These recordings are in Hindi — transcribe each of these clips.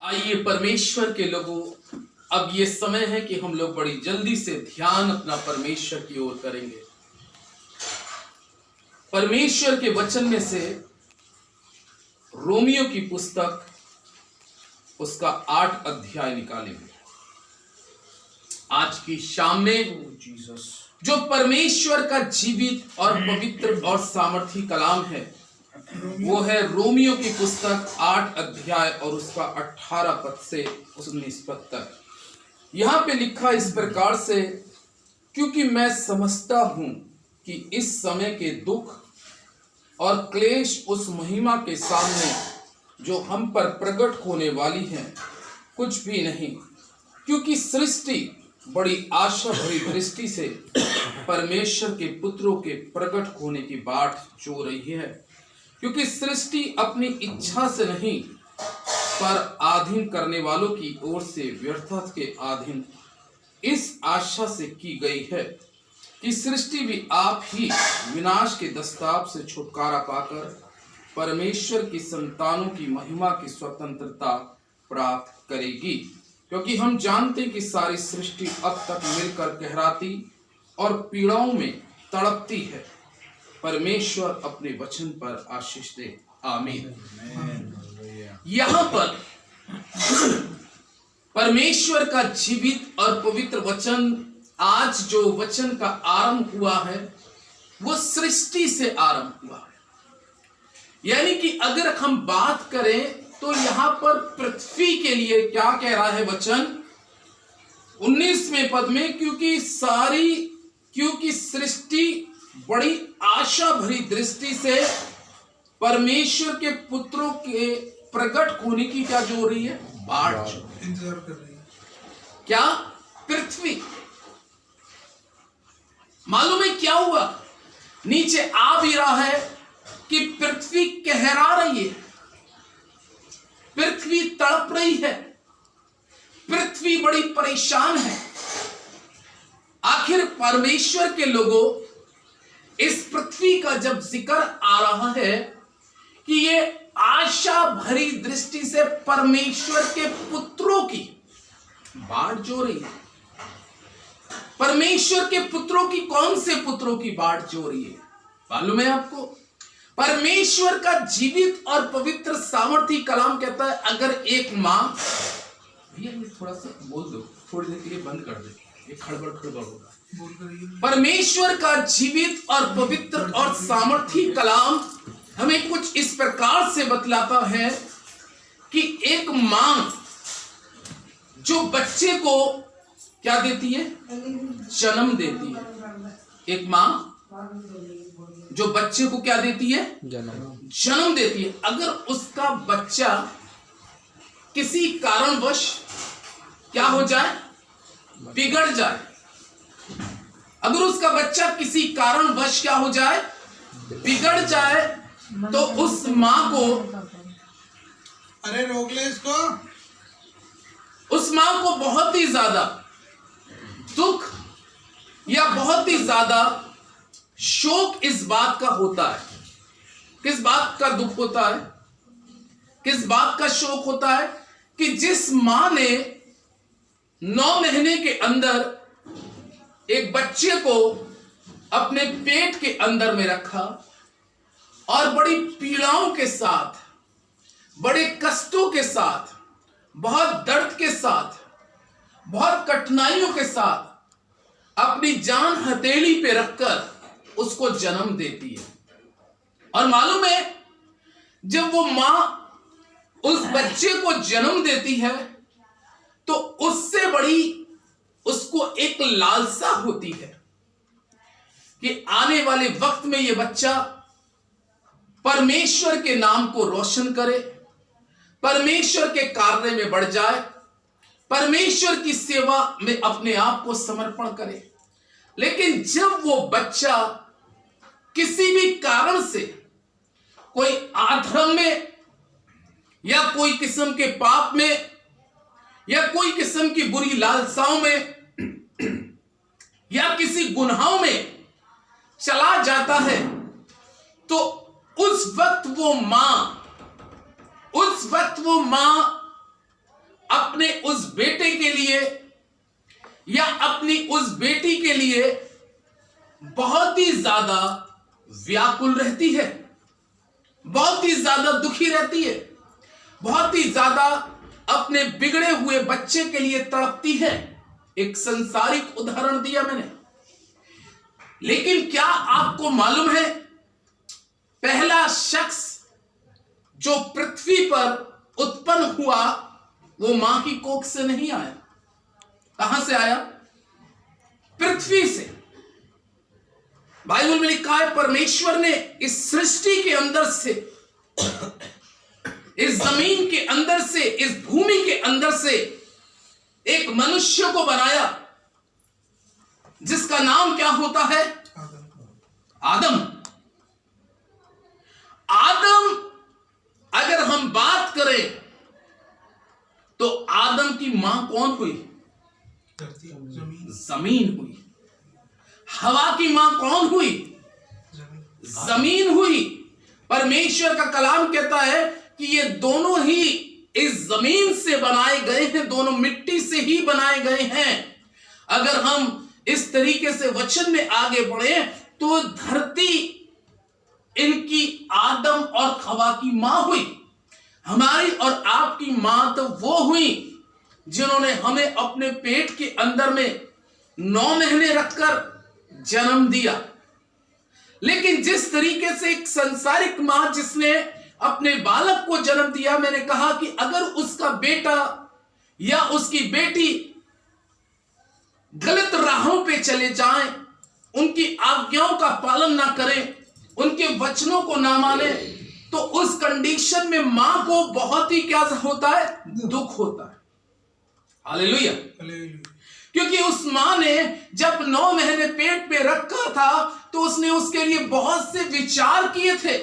आइए परमेश्वर के लोगों, अब ये समय है कि हम लोग बड़ी जल्दी से ध्यान अपना परमेश्वर की ओर करेंगे। परमेश्वर के वचन में से रोमियो की पुस्तक उसका 8 अध्याय निकालेंगे। आज की शाम में जो परमेश्वर का जीवित और पवित्र और सामर्थी कलाम है वो है रोमियो की पुस्तक 8 अध्याय और उसका 18 पद से 19 पद तक। यहां पे लिखा इस प्रकार से, क्योंकि मैं समझता हूं कि इस समय के दुख और क्लेश उस महिमा के सामने जो हम पर प्रकट होने वाली है कुछ भी नहीं, क्योंकि सृष्टि बड़ी आशा भरी दृष्टि से परमेश्वर के पुत्रों के प्रकट होने की बाट जो रही है। क्योंकि सृष्टि अपनी इच्छा से नहीं पर आधीन करने वालों की ओर से व्यर्थता के अधीन इस आशा से की गई है कि सृष्टि भी आप ही विनाश के दस्ताव से छुटकारा पाकर परमेश्वर की संतानों की महिमा की स्वतंत्रता प्राप्त करेगी। क्योंकि हम जानते हैं कि सारी सृष्टि अब तक मिलकर कहराती और पीड़ाओं में तड़पती है। परमेश्वर अपने वचन पर आशीष दे, आमीन। यहां पर परमेश्वर का जीवित और पवित्र वचन, आज जो वचन का आरंभ हुआ है वो सृष्टि से आरंभ हुआ है। यानी कि अगर हम बात करें तो यहां पर पृथ्वी के लिए क्या कह रहा है वचन 19वें पद में, क्योंकि सृष्टि बड़ी आशा भरी दृष्टि से परमेश्वर के पुत्रों के प्रकट होने की क्या जो रही है, बाट इंतजार कर रही है। क्या पृथ्वी मालूम है क्या हुआ, नीचे आ भी रहा है कि पृथ्वी कहरा रही है, पृथ्वी तड़प रही है, पृथ्वी बड़ी परेशान है। आखिर परमेश्वर के लोगों, इस पृथ्वी का जब जिक्र आ रहा है कि ये आशा भरी दृष्टि से परमेश्वर के पुत्रों की बाट जो रही है, परमेश्वर के पुत्रों की, कौन से पुत्रों की बाट जो रही है मालूम है आपको? परमेश्वर का जीवित और पवित्र सामर्थी कलाम कहता है, अगर एक मां, भैया थोड़ा सा बोल दो, थोड़ी देर के लिए बंद कर दे, ये खड़बड़ होगा। परमेश्वर का जीवित और पवित्र और सामर्थी कलाम हमें कुछ इस प्रकार से बतलाता है कि एक मां जो बच्चे को क्या देती है, जन्म देती है। एक मां जो बच्चे को क्या देती है, जन्म देती है। अगर उसका बच्चा किसी कारणवश क्या हो जाए, बिगड़ जाए, अगर उसका बच्चा किसी कारणवश क्या हो जाए, बिगड़ जाए, तो उस मां को, अरे रोक ले इसको, उस मां को बहुत ही ज्यादा दुख या बहुत ही ज्यादा शोक इस बात का होता है। किस बात का दुख होता है, किस बात का शोक होता है कि जिस मां ने 9 महीने के अंदर एक बच्चे को अपने पेट के अंदर में रखा और बड़ी पीड़ाओं के साथ, बड़े कष्टों के साथ, बहुत दर्द के साथ, बहुत कठिनाइयों के साथ अपनी जान हथेली पे रखकर उसको जन्म देती है। और मालूम है, जब वो मां उस बच्चे को जन्म देती है तो उससे बड़ी उसको एक लालसा होती है कि आने वाले वक्त में ये बच्चा परमेश्वर के नाम को रोशन करे, परमेश्वर के कार्य में बढ़ जाए, परमेश्वर की सेवा में अपने आप को समर्पण करे। लेकिन जब वो बच्चा किसी भी कारण से कोई अधर्म में या कोई किस्म के पाप में या कोई किस्म की बुरी लालसाओं में या किसी गुनाहों में चला जाता है, तो उस वक्त वो मां अपने उस बेटे के लिए या अपनी उस बेटी के लिए बहुत ही ज्यादा व्याकुल रहती है, बहुत ही ज्यादा दुखी रहती है, बहुत ही ज्यादा अपने बिगड़े हुए बच्चे के लिए तड़पती है। एक संसारिक उदाहरण दिया मैंने, लेकिन क्या आपको मालूम है पहला शख्स जो पृथ्वी पर उत्पन्न हुआ वो मां की कोख से नहीं आया। कहां से आया? पृथ्वी से। बाइबल में लिखा है परमेश्वर ने इस सृष्टि के अंदर से, इस जमीन के अंदर से, इस भूमि के अंदर से एक मनुष्य को बनाया जिसका नाम क्या होता है? आदम। आदम अगर हम बात करें तो आदम की मां कौन हुई? जमीन हुई। हवा की मां कौन हुई? जमीन हुई। परमेश्वर का कलाम कहता है कि ये दोनों ही इस जमीन से बनाए गए हैं, दोनों मिट्टी से ही बनाए गए हैं। अगर हम इस तरीके से वचन में आगे बढ़े तो धरती इनकी आदम और हवा की मां हुई। हमारी और आपकी मां तो वो हुई जिन्होंने हमें अपने पेट के अंदर में 9 महीने रखकर जन्म दिया। लेकिन जिस तरीके से एक संसारिक मां जिसने अपने बालक को जन्म दिया, मैंने कहा कि अगर उसका बेटा या उसकी बेटी गलत राहों पे चले जाएं, उनकी आज्ञाओं का पालन ना करें, उनके वचनों को ना माने, तो उस कंडीशन में मां को बहुत ही क्या होता है? दुख होता है। हालेलुया। क्योंकि उस मां ने जब 9 महीने पेट पे रखा था तो उसने उसके लिए बहुत से विचार किए थे,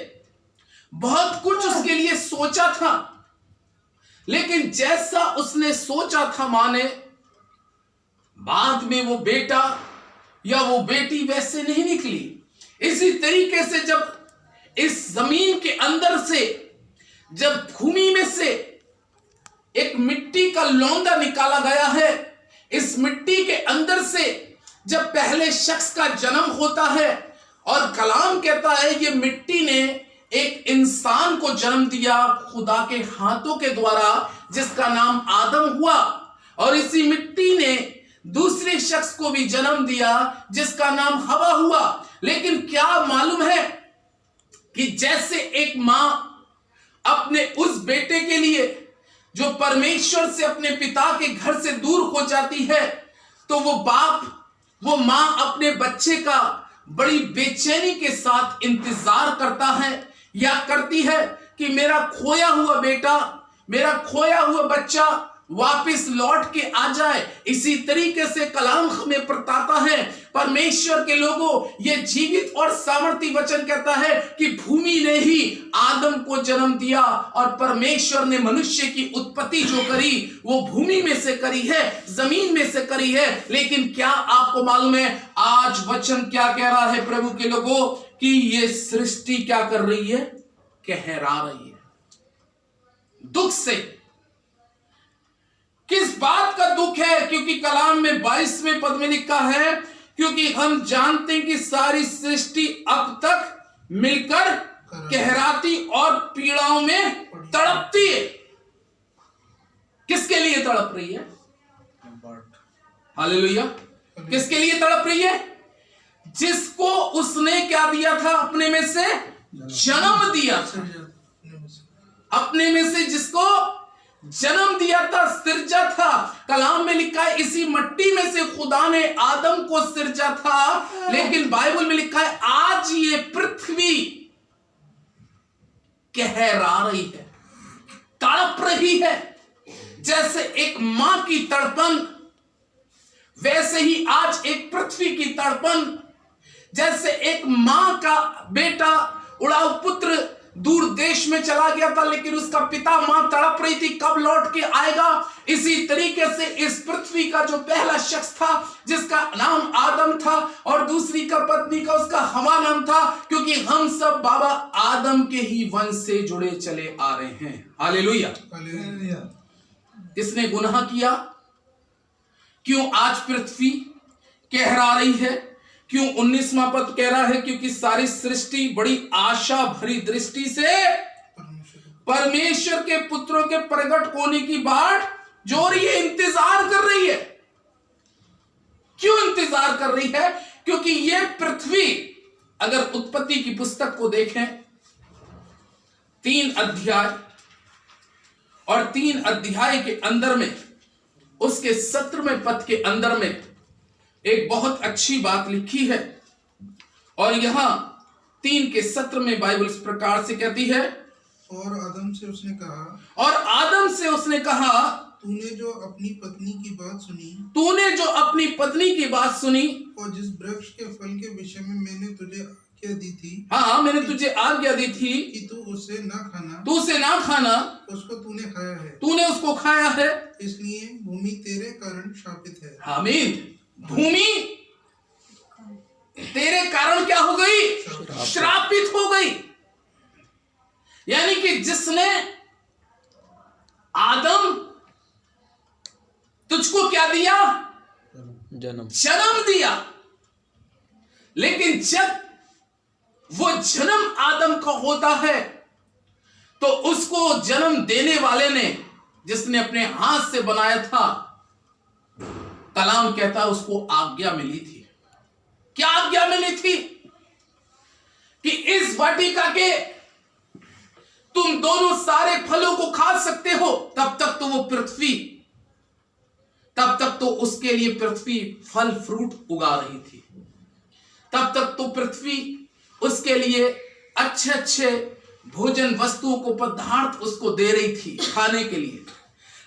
बहुत कुछ उसके लिए सोचा था, लेकिन जैसा उसने सोचा था मां ने, बाद में वो बेटा या वो बेटी वैसे नहीं निकली। इसी तरीके से जब इस जमीन के अंदर से, जब भूमि में से एक मिट्टी का लौंदा निकाला गया है, इस मिट्टी के अंदर से जब पहले शख्स का जन्म होता है और कलाम कहता है ये मिट्टी ने एक इंसान को जन्म दिया खुदा के हाथों के द्वारा, जिसका नाम आदम हुआ, और इसी मिट्टी ने दूसरे शख्स को भी जन्म दिया जिसका नाम हवा हुआ। लेकिन क्या मालूम है कि जैसे एक मां अपने उस बेटे के लिए जो परमेश्वर से, अपने पिता के घर से दूर हो जाती है, तो वो बाप, वो मां अपने बच्चे का बड़ी बेचैनी के साथ इंतजार करता है या करती है कि मेरा खोया हुआ बेटा, मेरा खोया हुआ बच्चा वापस लौट के आ जाए। इसी तरीके से कलाम हमें बताता है परमेश्वर के लोगों, ये जीवित और सामर्थी वचन कहता है कि भूमि ने ही आदम को जन्म दिया और परमेश्वर ने मनुष्य की उत्पत्ति जो करी वो भूमि में से करी है, जमीन में से करी है। लेकिन क्या आपको मालूम है आज वचन क्या कह रहा है प्रभु के लोगों, कि ये सृष्टि क्या कर रही है? कहरा रही है दुख से। किस बात का दुख है? क्योंकि कलाम में 22वें पद में लिखा है, क्योंकि हम जानते हैं कि सारी सृष्टि अब तक मिलकर कहराती और पीड़ाओं में तड़पती है। किसके लिए तड़प रही है? हालेलुया। किसके लिए तड़प रही है? जिसको उसने क्या दिया था? अपने में से जन्म दिया था। अपने में से जिसको जन्म दिया था, सिरजा था। कलाम में लिखा है इसी मिट्टी में से खुदा ने आदम को सिरजा था। लेकिन बाइबल में लिखा है आज ये पृथ्वी कहरा रही है, तड़प रही है। जैसे एक मां की तड़पन, वैसे ही आज एक पृथ्वी की तड़पन। जैसे एक मां का बेटा उड़ाऊ पुत्र दूर देश में चला गया था, लेकिन उसका पिता मां तड़प रही थी कब लौट के आएगा। इसी तरीके से इस पृथ्वी का जो पहला शख्स था जिसका नाम आदम था और दूसरी का पत्नी का उसका हवा नाम था, क्योंकि हम सब बाबा आदम के ही वंश से जुड़े चले आ रहे हैं। हालेलुया। किसने गुनाह किया? क्यों आज पृथ्वी कहरा रही है? क्यों 19वां पद कह रहा है? क्योंकि सारी सृष्टि बड़ी आशा भरी दृष्टि से परमेश्वर के पुत्रों के प्रकट होने की बाट जो रही है, इंतजार कर रही है। क्यों इंतजार कर रही है? क्योंकि यह पृथ्वी, अगर उत्पत्ति की पुस्तक को देखें, 3 अध्याय और 3 अध्याय के अंदर में, उसके 17वें पद के अंदर में एक बहुत अच्छी बात लिखी है। और यहां 3 के 17 में बाइबल इस प्रकार से कहती है, और आदम से उसने कहा, तूने जो अपनी पत्नी की बात सुनी, और जिस वृक्ष के फल के विषय में मैंने तुझे आज्ञा दी थी, हाँ, मैंने तुझे आज्ञा दी थी कि तू उसे ना खाना, उसको तूने उसको खाया है, इसलिए भूमि तेरे कारण शापित है। आमीन। भूमि तेरे कारण क्या हो गई? श्रापित हो गई। यानी कि जिसने आदम तुझको क्या दिया? जन्म दिया। लेकिन जब वो जन्म आदम का होता है तो उसको जन्म देने वाले ने, जिसने अपने हाथ से बनाया था, कलाम कहता उसको आज्ञा मिली थी। क्या आज्ञा मिली थी? कि इस वाटिका के तुम दोनों सारे फलों को खा सकते हो। तब तक तो उसके लिए पृथ्वी फल फ्रूट उगा रही थी। तब तक तो पृथ्वी उसके लिए अच्छे अच्छे भोजन वस्तुओं को, पदार्थ उसको दे रही थी खाने के लिए।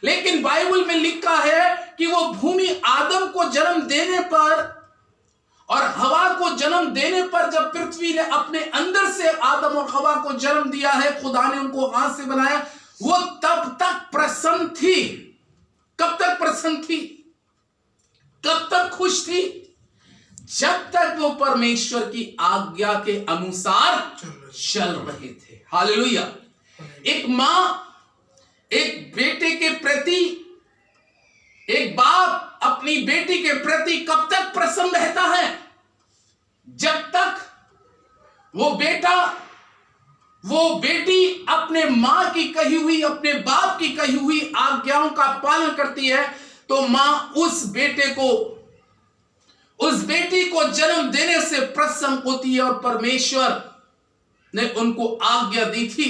लेकिन बाइबल में लिखा है कि वो भूमि आदम को जन्म देने पर और हवा को जन्म देने पर, जब पृथ्वी ने अपने अंदर से आदम और हवा को जन्म दिया है, खुदा ने उनको हाथ से बनाया, वो तब तक प्रसन्न थी। कब तक प्रसन्न थी? कब तक खुश थी? जब तक वो परमेश्वर की आज्ञा के अनुसार चल रहे थे। हालेलुया। एक मां एक बेटे के प्रति, एक बाप अपनी बेटी के प्रति कब तक प्रसन्न रहता है? जब तक वो बेटा, वो बेटी अपने मां की कही हुई, अपने बाप की कही हुई आज्ञाओं का पालन करती है, तो मां उस बेटी को जन्म देने से प्रसन्न होती है। और परमेश्वर ने उनको आज्ञा दी थी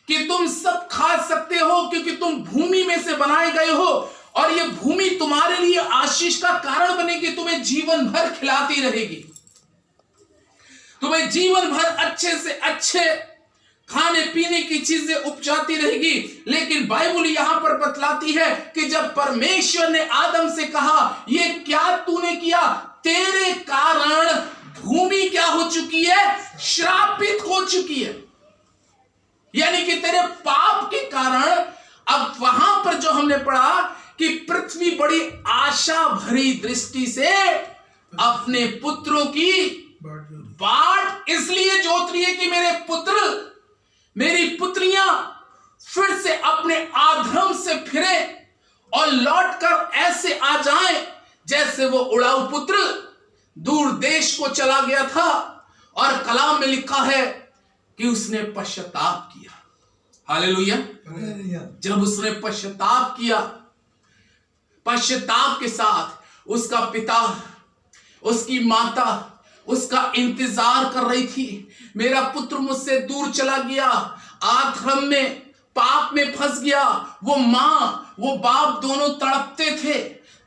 कि तुम सब खा सकते हो, क्योंकि तुम भूमि में से बनाए गए हो, और ये भूमि तुम्हारे लिए आशीष का कारण बनेगी, तुम्हें जीवन भर खिलाती रहेगी, तुम्हें जीवन भर अच्छे से अच्छे खाने पीने की चीजें उपजाती रहेगी। लेकिन बाइबल यहां पर बतलाती है कि जब परमेश्वर ने आदम से कहा, ये क्या तूने किया? तेरे कारण भूमि क्या हो चुकी है? श्रापित हो चुकी है। यानी कि तेरे पाप के कारण अब वहां पर जो हमने पढ़ा कि पृथ्वी बड़ी आशा भरी दृष्टि से अपने पुत्रों की बाट इसलिए जोत रही है कि मेरे पुत्र, मेरी पुत्रियां फिर से अपने आधर्म से फिरे और लौटकर ऐसे आ जाएं जैसे वो उड़ाऊ पुत्र दूर देश को चला गया था। और कलाम में लिखा है कि उसने पश्चाताप किया। हालेलुया। जब उसने पश्चाताप किया, पश्चाताप के साथ उसका पिता, उसकी माता उसका इंतजार कर रही थी। मेरा पुत्र मुझसे दूर चला गया, आधर्म में, पाप में फंस गया। वो मां, वो बाप दोनों तड़पते थे।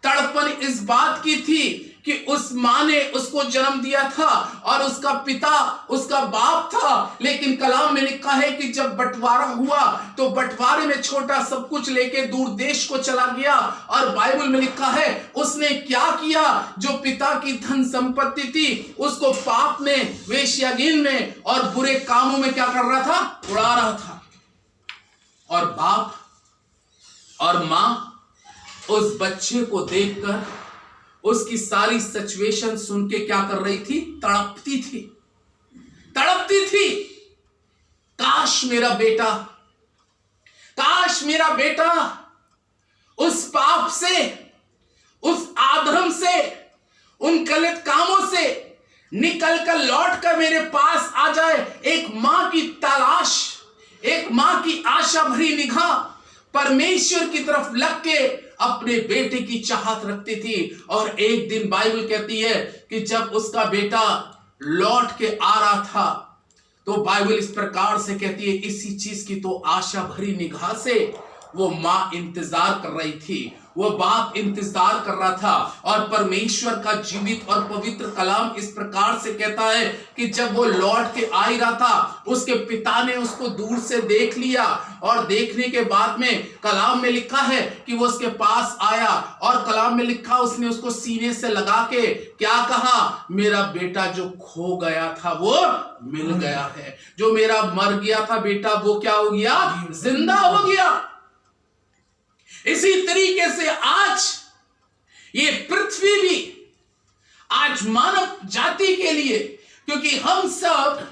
तड़पन इस बात की थी कि उस मां ने उसको जन्म दिया था और उसका पिता उसका बाप था। लेकिन कलाम में लिखा है कि जब बंटवारा हुआ तो बंटवारे में छोटा सब कुछ लेके दूर देश को चला गया। और बाइबल में लिखा है उसने क्या किया? जो पिता की धन संपत्ति थी उसको पाप में, वेश्यागिन में और बुरे कामों में क्या कर रहा था? उड़ा रहा था। और बाप और मां उस बच्चे को देखकर, उसकी सारी सिचुएशन सुन के क्या कर रही थी? तड़पती थी, तड़पती थी। काश मेरा बेटा, काश मेरा बेटा उस पाप से, उस आधर्म से, उन गलत कामों से निकल कर लौट कर मेरे पास आ जाए। एक मां की तलाश, एक मां की आशा भरी निगाह परमेश्वर की तरफ लग के अपने बेटे की चाहत रखती थी। और एक दिन बाइबल कहती है कि जब उसका बेटा लौट के आ रहा था तो बाइबल इस प्रकार से कहती है, इसी चीज की तो आशा भरी निगाह से वो मां इंतजार कर रही थी, वो बाप इंतजार कर रहा था। और परमेश्वर का जीवित और पवित्र कलाम इस प्रकार से कहता है कि जब वो लौट के आ ही रहा था, उसके पिता ने उसको दूर से देख लिया और देखने के बाद में कलाम में लिखा है कि वो उसके पास आया और कलाम में लिखा उसने उसको सीने से लगा के क्या कहा, मेरा बेटा जो खो गया था वो मिल गया है, जो मेरा मर गया था बेटा वो क्या हो गया, जिंदा हो गया। इसी तरीके से आज ये पृथ्वी भी आज मानव जाति के लिए, क्योंकि हम सब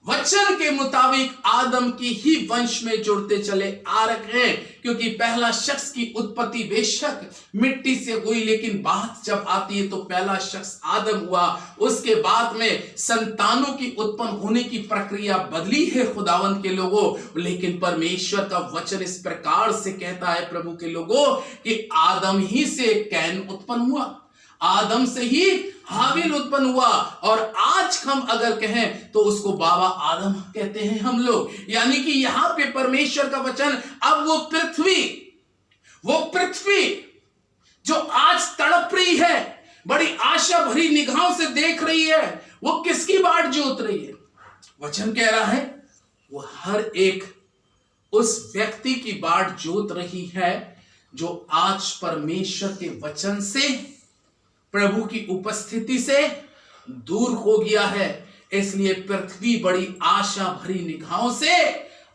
वचन के मुताबिक आदम की ही वंश में जुड़ते चले आ रहे हैं, क्योंकि पहला शख्स की उत्पत्ति बेशक मिट्टी से हुई, लेकिन बात जब आती है तो पहला शख्स आदम हुआ। उसके बाद में संतानों की उत्पन्न होने की प्रक्रिया बदली है खुदावंत के लोगों, लेकिन परमेश्वर का वचन इस प्रकार से कहता है प्रभु के लोगों कि आदम ही से कैन उत्पन्न हुआ, आदम से ही हाबिल उत्पन्न हुआ। और आज हम अगर कहें तो उसको बाबा आदम कहते हैं हम लोग। यानी कि यहां पे परमेश्वर का वचन, अब वो पृथ्वी जो आज तड़प रही है, बड़ी आशा भरी निगाहों से देख रही है, वो किसकी बाट जोत रही है? वचन कह रहा है वो हर एक उस व्यक्ति की बाट जोत रही है जो आज परमेश्वर के वचन से, प्रभु की उपस्थिति से दूर हो गया है। इसलिए पृथ्वी बड़ी आशा भरी निगाहों से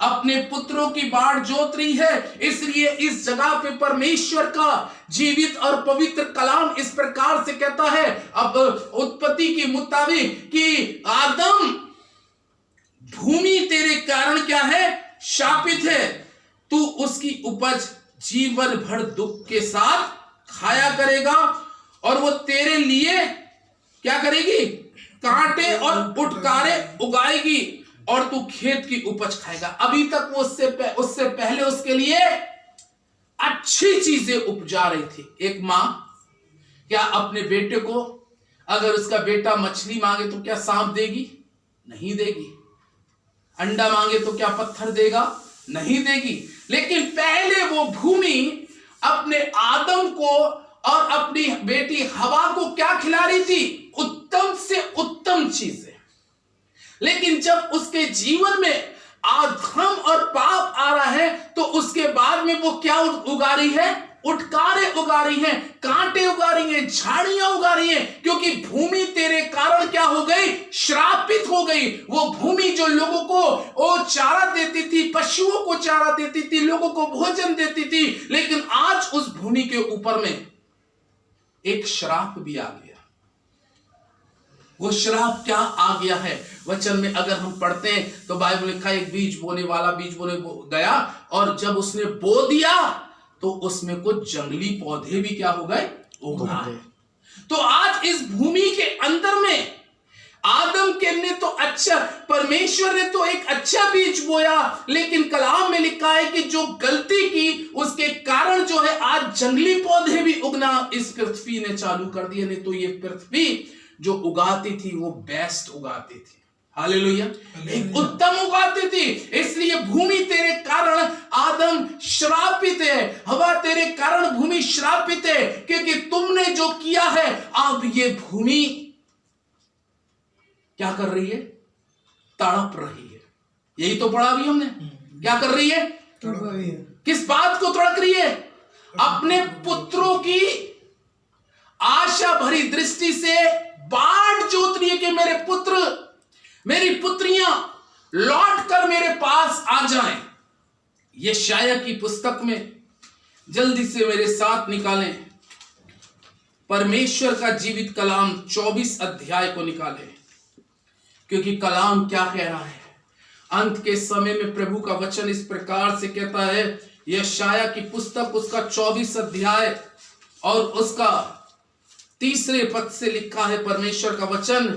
अपने पुत्रों की बाट जोत रही है। इसलिए इस जगह पे परमेश्वर का जीवित और पवित्र कलाम इस प्रकार से कहता है, अब उत्पत्ति के मुताबिक कि आदम, भूमि तेरे कारण क्या है, शापित है, तू उसकी उपज जीवन भर दुख के साथ खाया करेगा और वो तेरे लिए क्या करेगी, कांटे और उटकारे उगाएगी और तू खेत की उपज खाएगा। अभी तक वो उससे पहले उसके लिए अच्छी चीजें उपजा रही थी। एक मां क्या अपने बेटे को, अगर उसका बेटा मछली मांगे तो क्या सांप देगी? नहीं देगी। अंडा मांगे तो क्या पत्थर देगा? नहीं देगी। लेकिन पहले वो भूमि अपने आदम को और अपनी बेटी हवा को क्या खिला रही थी? उत्तम से उत्तम चीजें। लेकिन जब उसके जीवन में अधर्म और पाप आ रहा है तो उसके बाद में वो क्या उगा रही है? उटकारे उगा रही है, कांटे उगा रही है, झाड़ियां उगा रही है, क्योंकि भूमि तेरे कारण क्या हो गई? श्रापित हो गई। वो भूमि जो लोगों को वो चारा देती थी, पशुओं को चारा देती थी, लोगों को भोजन देती थी, लेकिन आज उस भूमि के ऊपर में एक श्राप भी आ गया। वो श्राप क्या आ गया है? वचन में अगर हम पढ़ते हैं तो बाइबल लिखा है, एक बीज बोने वाला बीज बोने गया और जब उसने बो दिया तो उसमें कुछ जंगली पौधे भी क्या हो गए? उगा। तो आज इस भूमि के अंदर में आदम के ने तो अच्छा, परमेश्वर ने तो एक अच्छा बीज बोया, लेकिन कलाम में लिखा है कि जो गलती की उसके कारण जो है आज जंगली पौधे भी उगना इस पृथ्वी ने चालू कर दिया। नहीं तो ये पृथ्वी जो उगाती थी वो बेस्ट उगाती थी। हालेलुया, एक उत्तम उगाती थी। इसलिए भूमि तेरे कारण आदम श्रापित है, हवा तेरे कारण भूमि श्रापित है, क्योंकि तुमने जो किया है अब ये भूमि क्या कर रही है? तड़प रही है। यही तो पढ़ा भी हमने। क्या कर रही है? तड़प रही है। किस बात को तड़प रही है? अपने पुत्रों की आशा भरी दृष्टि से बाट जोत रही है कि मेरे पुत्र, मेरी पुत्रियां लौट कर मेरे पास आ जाएं। यशायाह की पुस्तक में जल्दी से मेरे साथ निकालें, परमेश्वर का जीवित कलाम 24 अध्याय को निकालें, क्योंकि कलाम क्या कह रहा है? अंत के समय में प्रभु का वचन इस प्रकार से कहता है, यशाया की पुस्तक उसका 24 अध्याय और उसका 3 पद से लिखा है परमेश्वर का वचन,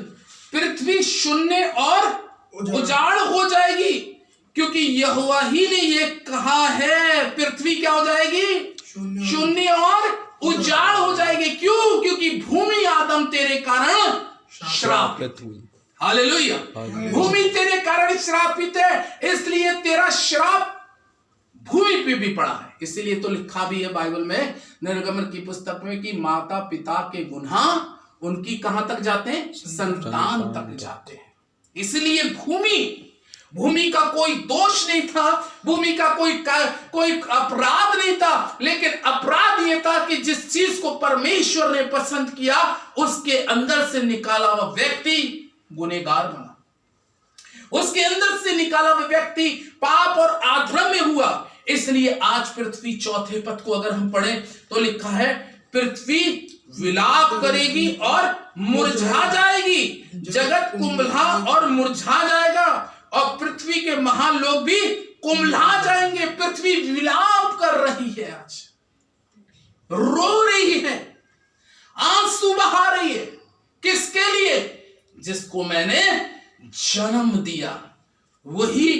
पृथ्वी शून्य और उजाड़ हो जाएगी, क्योंकि यहोवा ही ने ये कहा है। पृथ्वी क्या हो जाएगी? शून्य और उजाड़ हो जाएगी। क्यों? क्योंकि भूमि आदम तेरे कारण श्रापित हुई। हालेलुया। भूमि तेरे कारण श्रापित है, इसलिए तेरा श्राप भूमि पे भी पड़ा है। इसीलिए तो लिखा भी है बाइबल में, निर्गमन की पुस्तक में, कि माता पिता के गुनाह उनकी कहां तक जाते हैं? संतान तक जाते हैं। इसलिए भूमि का कोई दोष नहीं था, भूमि का कोई अपराध नहीं था, लेकिन अपराध यह था कि जिस चीज को परमेश्वर ने पसंद किया उसके अंदर से निकाला हुआ व्यक्ति गुनहगार बना। उसके अंदर से निकाला हुआ व्यक्ति पाप और अधर्म में हुआ। इसलिए आज पृथ्वी 4 पद को अगर हम पढ़ें तो लिखा है, पृथ्वी विलाप करेगी और मुरझा जाएगी, जगत कुंभला और मुरझा जाएगा, और पृथ्वी के महान लोग भी कुंभला जाएंगे। पृथ्वी विलाप कर रही है, आज रो रही है, आंसू बहा रही है। किसके लिए? जिसको मैंने जन्म दिया वही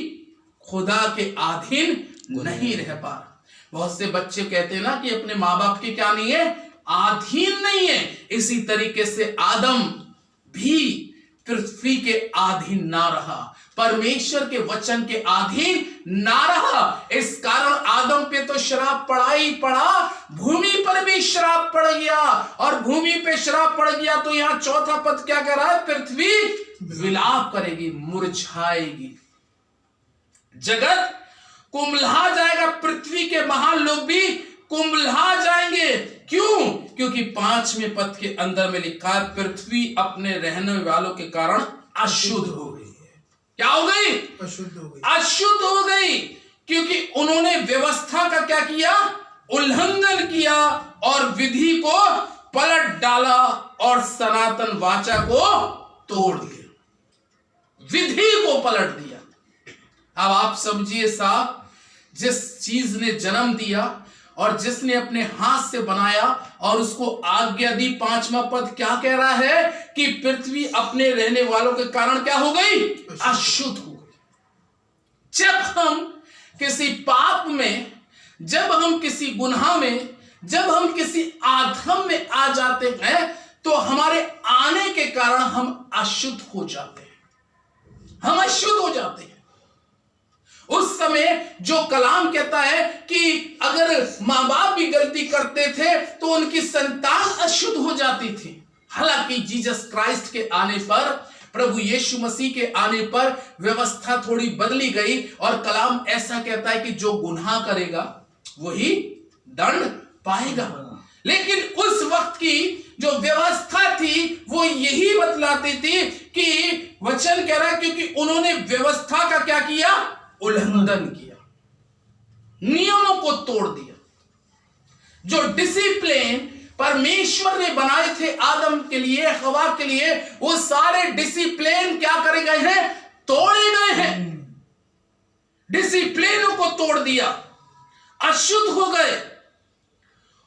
खुदा के अधीन नहीं रह पा रहा। बहुत से बच्चे कहते हैं ना कि अपने माँ बाप के क्या नहीं है? अधीन नहीं है। इसी तरीके से आदम भी पृथ्वी के अधीन ना रहा, परमेश्वर के वचन के अधीन ना रहा। इस कारण आदम पे तो श्राप पड़ा ही पड़ा, भूमि पर भी श्राप पड़ गया। और भूमि पे श्राप पड़ गया तो यहां 4 पद क्या कह रहा है? पृथ्वी विलाप करेगी, मुरझाएगी, जगत कुंभला जाएगा, पृथ्वी के महान लोग भी कुंभला जाएंगे। क्यों? क्योंकि 5वें पद के अंदर में लिखा है, पृथ्वी अपने रहने वालों के कारण अशुद्ध हो गई है। क्या हो गई? अशुद्ध हो गई। अशुद्ध हो गई, क्योंकि उन्होंने व्यवस्था का क्या किया? उल्लंघन किया और विधि को पलट डाला और सनातन वाचा को तोड़ दिया, विधि को पलट दिया। अब आप समझिए साहब, जिस चीज ने जन्म दिया और जिसने अपने हाथ से बनाया और उसको आज्ञा दी, 5वां पद क्या कह रहा है? कि पृथ्वी अपने रहने वालों के कारण क्या हो गई? अशुद्ध हो गई। जब हम किसी पाप में, जब हम किसी गुनाह में, जब हम किसी अधर्म में आ जाते हैं तो हमारे आने के कारण हम अशुद्ध हो जाते हैं, हम अशुद्ध हो जाते हैं। उस समय जो कलाम कहता है कि अगर मां बाप भी गलती करते थे तो उनकी संतान अशुद्ध हो जाती थी। हालांकि जीसस क्राइस्ट के आने पर, प्रभु यीशु मसीह के आने पर व्यवस्था थोड़ी बदली गई और कलाम ऐसा कहता है कि जो गुनाह करेगा वही दंड पाएगा। लेकिन उस वक्त की जो व्यवस्था थी वो यही बतलाती थी कि वचन कह रहा है, क्योंकि उन्होंने व्यवस्था का क्या किया? उल्लंघन किया, नियमों को तोड़ दिया। जो डिसिप्लिन परमेश्वर ने बनाए थे आदम के लिए, हवा के लिए, वो सारे डिसिप्लिन क्या करे गए हैं? तोड़े गए हैं। डिसिप्लिनों को तोड़ दिया, अशुद्ध हो गए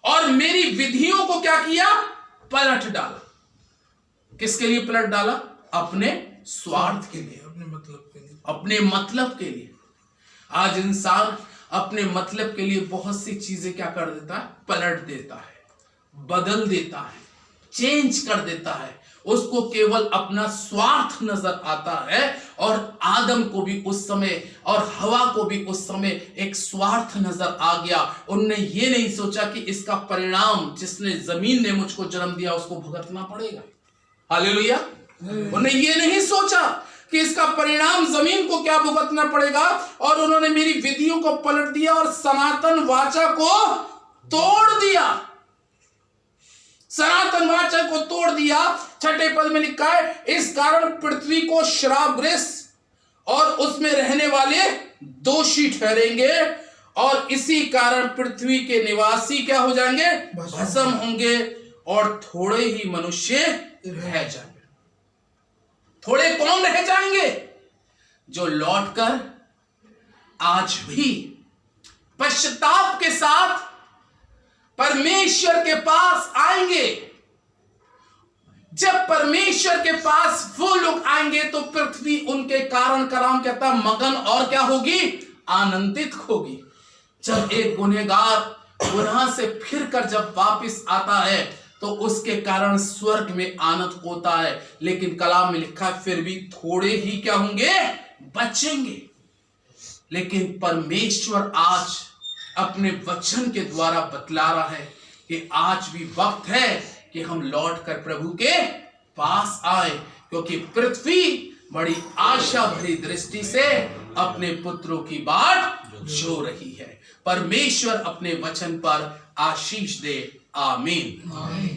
और मेरी विधियों को क्या किया? पलट डाला। किसके लिए पलट डाला? अपने स्वार्थ के लिए, अपने मतलब के लिए, अपने मतलब के लिए। आज इंसान अपने मतलब के लिए बहुत सी चीजें क्या कर देता है? पलट देता है, बदल देता है, चेंज कर देता है। उसको केवल अपना स्वार्थ नजर आता है। और आदम को भी उस समय और हवा को भी उस समय एक स्वार्थ नजर आ गया। उनने ये नहीं सोचा कि इसका परिणाम जिसने जमीन ने मुझको जन्म दिया उसको भुगतना पड़ेगा। हालेलुया। उन्होंने ये नहीं सोचा कि इसका परिणाम जमीन को क्या भुगतना पड़ेगा, और उन्होंने मेरी विधियों को पलट दिया और सनातन वाचा को तोड़ दिया। सनातन वाचा को तोड़ दिया। 6 पद में लिखा है, इस कारण पृथ्वी को श्रापग्रस्त और उसमें रहने वाले दोषी ठहरेंगे, और इसी कारण पृथ्वी के निवासी क्या हो जाएंगे? भस्म होंगे, और थोड़े ही मनुष्य रह जाएंगे। थोड़े कौन रह जाएंगे? जो लौटकर आज भी पश्चाताप के साथ परमेश्वर के पास आएंगे। जब परमेश्वर के पास वो लोग आएंगे तो पृथ्वी उनके कारण कलाम कहता मगन और क्या होगी, आनंदित होगी। जब एक गुनहगार गुनाह से फिर कर जब वापस आता है तो उसके कारण स्वर्ग में आनंद होता है, लेकिन कलाम में लिखा है फिर भी थोड़े ही क्या होंगे, बचेंगे। लेकिन परमेश्वर आज अपने वचन के द्वारा बतला रहा है कि आज भी वक्त है कि हम लौट कर प्रभु के पास आए, क्योंकि पृथ्वी बड़ी आशा भरी दृष्टि से अपने पुत्रों की बाट जो रही है। परमेश्वर अपने वचन पर आशीष दे। आमीन।